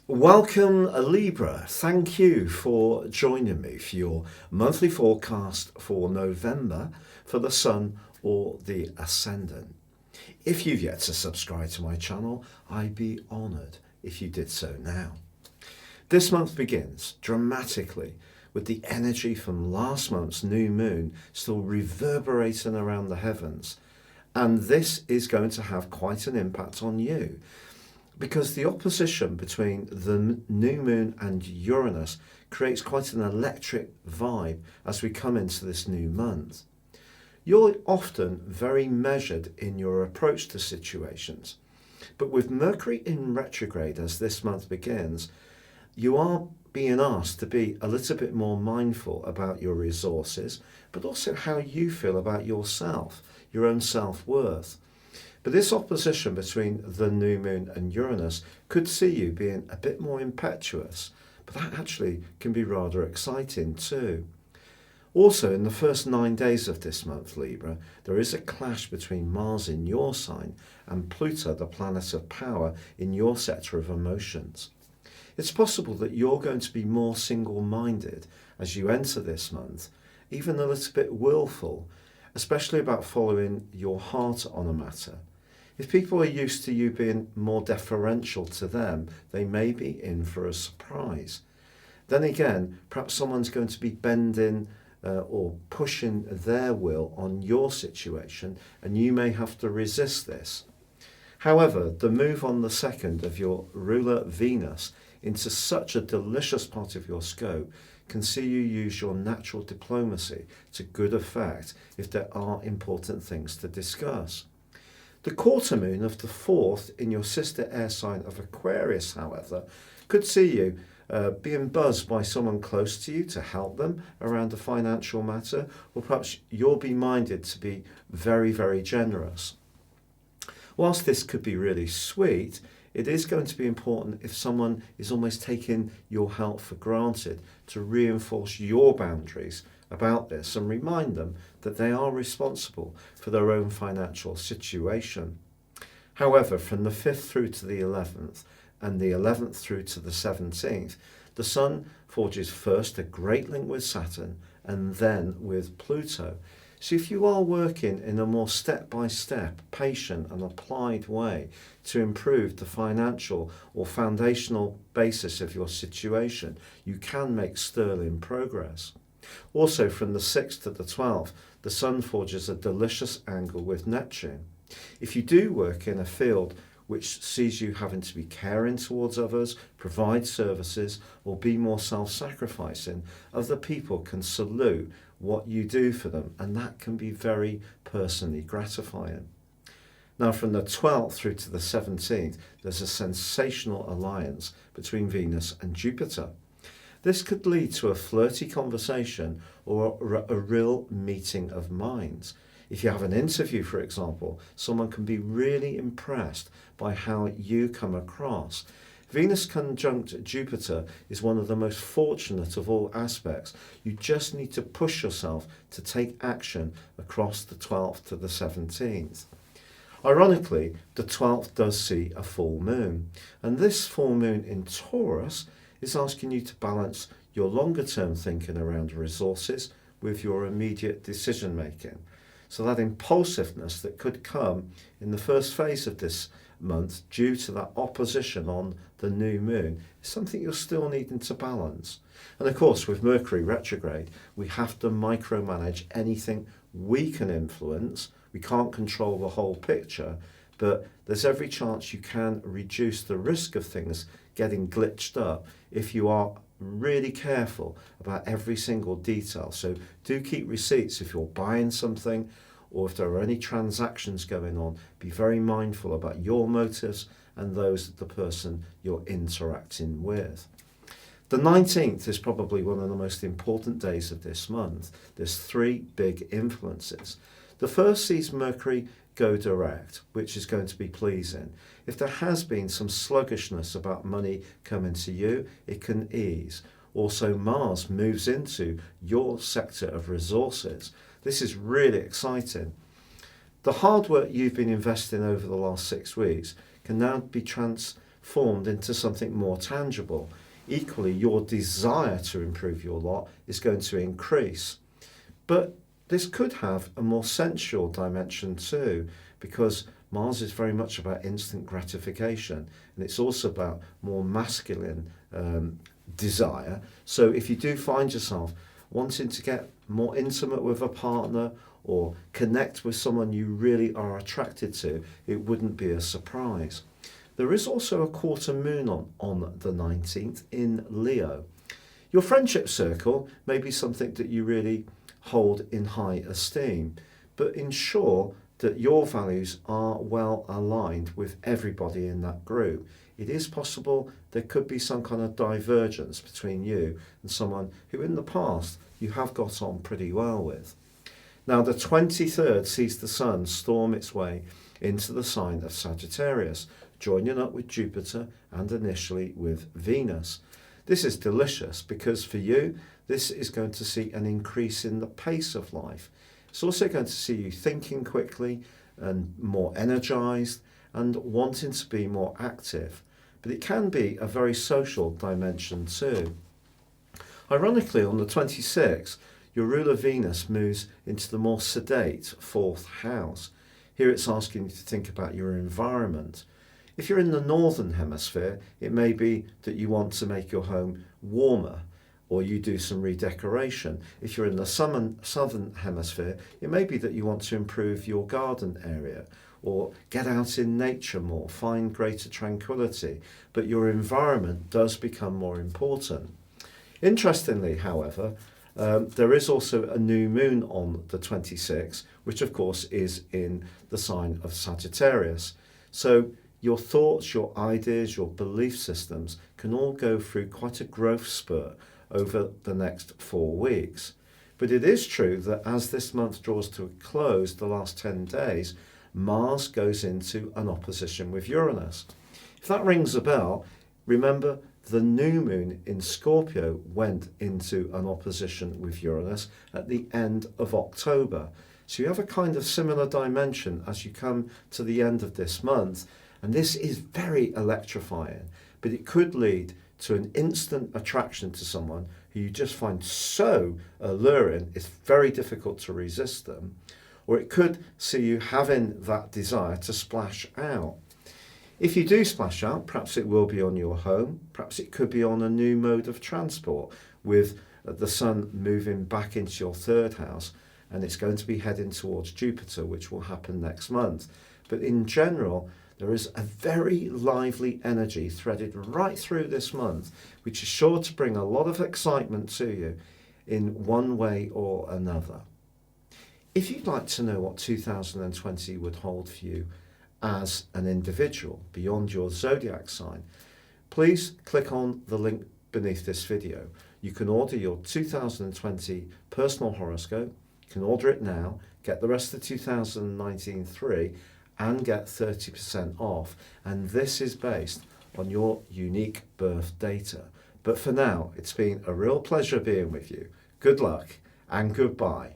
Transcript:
Welcome, Libra. Thank you for joining me for your monthly forecast for November for the Sun or the Ascendant. If you've yet to subscribe to my channel, I'd be honoured if you did so now. This month begins dramatically with the energy from last month's new moon still reverberating around the heavens. And this is going to have quite an impact on you, because the opposition between the new moon and Uranus creates quite an electric vibe as we come into this new month. You're often very measured in your approach to situations, but with Mercury in retrograde as this month begins, you are being asked to be a little bit more mindful about your resources, but also how you feel about yourself, your own self-worth. But this opposition between the new moon and Uranus could see you being a bit more impetuous, but that actually can be rather exciting too. Also, in the first 9 days of this month, Libra, there is a clash between Mars in your sign and Pluto, the planet of power, in your sector of emotions. It's possible that you're going to be more single-minded as you enter this month, even a little bit willful, especially about following your heart on a matter. If people are used to you being more deferential to them, they may be in for a surprise. Then again, perhaps someone's going to be bending or pushing their will on your situation, and you may have to resist this. However, the move on the second of your ruler Venus into such a delicious part of your scope can see you use your natural diplomacy to good effect if there are important things to discuss. The quarter moon of the 4th in your sister air sign of Aquarius, however, could see you being buzzed by someone close to you to help them around a financial matter, or perhaps you'll be minded to be very, very generous. Whilst this could be really sweet, it is going to be important if someone is almost taking your help for granted to reinforce your boundaries about this and remind them that they are responsible for their own financial situation. However, from the 5th through to the 11th and the 11th through to the 17th, the Sun forges first a great link with Saturn and then with Pluto. So if you are working in a more step-by-step, patient and applied way to improve the financial or foundational basis of your situation, you can make sterling progress. Also, from the 6th to the 12th, the Sun forges a delicious angle with Neptune. If you do work in a field which sees you having to be caring towards others, provide services, or be more self-sacrificing, other people can salute what you do for them, and that can be very personally gratifying. Now, from the 12th through to the 17th, there's a sensational alliance between Venus and Jupiter. This could lead to a flirty conversation or a real meeting of minds. If you have an interview, for example, someone can be really impressed by how you come across. Venus conjunct Jupiter is one of the most fortunate of all aspects. You just need to push yourself to take action across the 12th to the 17th. Ironically, the 12th does see a full moon, and this full moon in Taurus is asking you to balance your longer term thinking around resources with your immediate decision making. So that impulsiveness that could come in the first phase of this month due to that opposition on the new moon is something you're still needing to balance. And of course, with Mercury retrograde, we have to micromanage anything we can influence. We can't control the whole picture, but there's every chance you can reduce the risk of things getting glitched up if you are really careful about every single detail. So do keep receipts if you're buying something, or if there are any transactions going on. Be very mindful about your motives and those of the person you're interacting with. The 19th is probably one of the most important days of this month. There's 3 big influences. The first sees Mercury go direct, which is going to be pleasing. If there has been some sluggishness about money coming to you, it can ease. Also, Mars moves into your sector of resources. This is really exciting. The hard work you've been investing over the last 6 weeks can now be transferred formed into something more tangible. Equally, your desire to improve your lot is going to increase. But this could have a more sensual dimension too, because Mars is very much about instant gratification, and it's also about more masculine desire. So if you do find yourself wanting to get more intimate with a partner or connect with someone you really are attracted to, it wouldn't be a surprise. There is also a quarter moon on the 19th in Leo. Your friendship circle may be something that you really hold in high esteem, but ensure that your values are well aligned with everybody in that group. It is possible there could be some kind of divergence between you and someone who in the past you have got on pretty well with. Now the 23rd sees the Sun storm its way into the sign of Sagittarius, joining up with Jupiter and initially with Venus. This is delicious because for you, this is going to see an increase in the pace of life. It's also going to see you thinking quickly and more energized and wanting to be more active. But it can be a very social dimension too. Ironically, on the 26th, your ruler Venus moves into the more sedate 4th house. Here it's asking you to think about your environment. If you're in the northern hemisphere, it may be that you want to make your home warmer, or you do some redecoration. If you're in the southern hemisphere, it may be that you want to improve your garden area, or get out in nature more, find greater tranquility, but your environment does become more important. Interestingly, however, there is also a new moon on the 26th, which of course is in the sign of Sagittarius. So your thoughts, your ideas, your belief systems can all go through quite a growth spurt over the next 4 weeks. But it is true that as this month draws to a close, the last 10 days, Mars goes into an opposition with Uranus. If that rings a bell, remember the new moon in Scorpio went into an opposition with Uranus at the end of October. So you have a kind of similar dimension as you come to the end of this month. And this is very electrifying, but it could lead to an instant attraction to someone who you just find so alluring, it's very difficult to resist them. Or it could see you having that desire to splash out. If you do splash out, perhaps it will be on your home, perhaps it could be on a new mode of transport with the Sun moving back into your 3rd house, and it's going to be heading towards Jupiter, which will happen next month. But in general, there is a very lively energy threaded right through this month, which is sure to bring a lot of excitement to you in one way or another. If you'd like to know what 2020 would hold for you as an individual beyond your zodiac sign, please click on the link beneath this video. You can order your 2020 personal horoscope. You can order it now, get the rest of 2019 free, and get 30% off. And this is based on your unique birth data. But for now, it's been a real pleasure being with you. Good luck and goodbye.